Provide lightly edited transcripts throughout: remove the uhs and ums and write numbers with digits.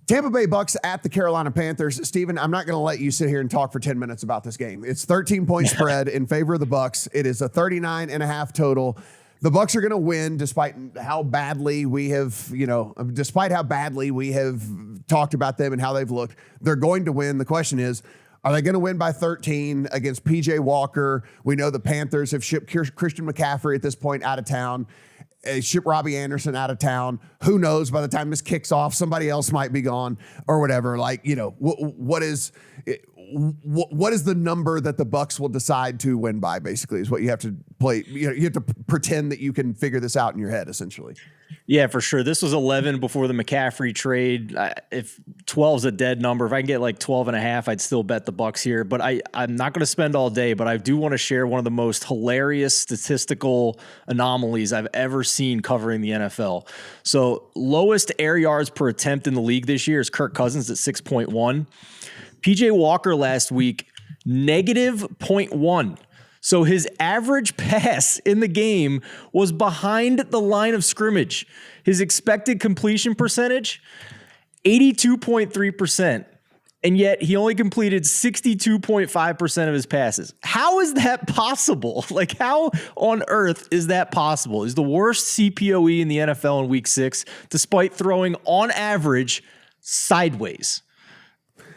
Tampa Bay Bucs at the Carolina Panthers. Steven, I'm not going to let you sit here and talk for 10 minutes about this game. It's 13-point spread in favor of the Bucs. It is a 39.5 total. The Bucs are going to win despite how badly we have talked about them and how they've looked. They're going to win. The question is, are they going to win by 13 against PJ Walker? We know the Panthers have shipped Christian McCaffrey at this point out of town. Ship Robbie Anderson out of town. Who knows? By the time this kicks off, somebody else might be gone or whatever. What is the number that the Bucs will decide to win by? Basically, is what you have to play. You have to pretend that you can figure this out in your head, essentially. Yeah, for sure. This was 11 before the McCaffrey trade. If 12 is a dead number, if I can get like 12.5, I'd still bet the Bucs here. But I'm not going to spend all day, but I do want to share one of the most hilarious statistical anomalies I've ever seen covering the NFL. So lowest air yards per attempt in the league this year is Kirk Cousins at 6.1. PJ Walker last week, negative 0.1. So his average pass in the game was behind the line of scrimmage. His expected completion percentage, 82.3%. And yet he only completed 62.5% of his passes. How is that possible? Like, how on earth is that possible? He's the worst CPOE in the NFL in week 6, despite throwing on average sideways.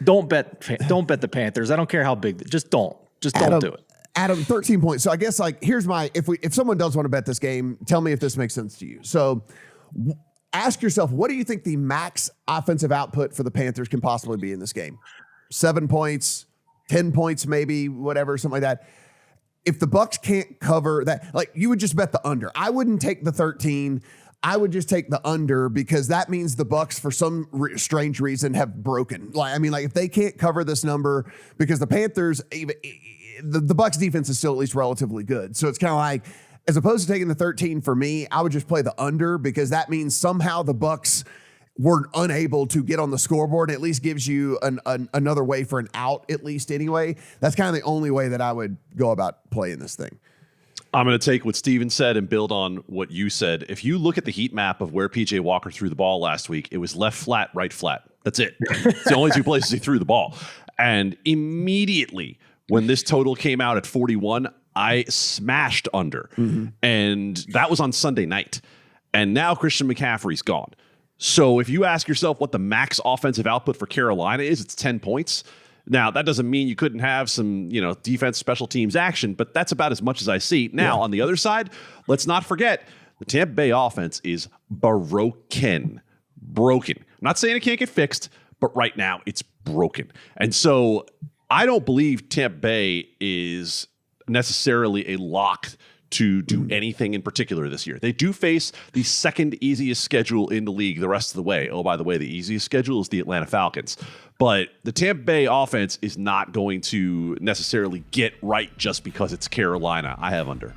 Don't bet the Panthers. I don't care how big. Just don't do it. Adam, 13 points. So I guess here's my, if someone does want to bet this game, tell me if this makes sense to you. So ask yourself, what do you think the max offensive output for the Panthers can possibly be in this game? 7 points, 10 points, maybe, whatever, something like that. If the Bucs can't cover that, you would just bet the under. I wouldn't take the 13. I would just take the under, because that means the Bucs, for some strange reason, have broken. If they can't cover this number, because the Panthers, the Bucs defense is still at least relatively good. So it's kind of like, as opposed to taking the 13 for me, I would just play the under, because that means somehow the Bucs were unable to get on the scoreboard. It at least gives you another way for an out, at least anyway. That's kind of the only way that I would go about playing this thing. I'm going to take what Steven said and build on what you said. If you look at the heat map of where PJ Walker threw the ball last week, it was left flat, right flat. That's it. It's the only two places he threw the ball. And immediately when this total came out at 41, I smashed under. Mm-hmm. And that was on Sunday night. And now Christian McCaffrey's gone. So if you ask yourself what the max offensive output for Carolina is, it's 10 points. Now, that doesn't mean you couldn't have some, defense, special teams action, but that's about as much as I see. Now, on the other side, let's not forget, the Tampa Bay offense is broken. I'm not saying it can't get fixed, but right now it's broken. And so I don't believe Tampa Bay is necessarily a lock to do anything in particular this year. They do face the second easiest schedule in the league the rest of the way. Oh, by the way, the easiest schedule is the Atlanta Falcons. But the Tampa Bay offense is not going to necessarily get right just because it's Carolina. I have under.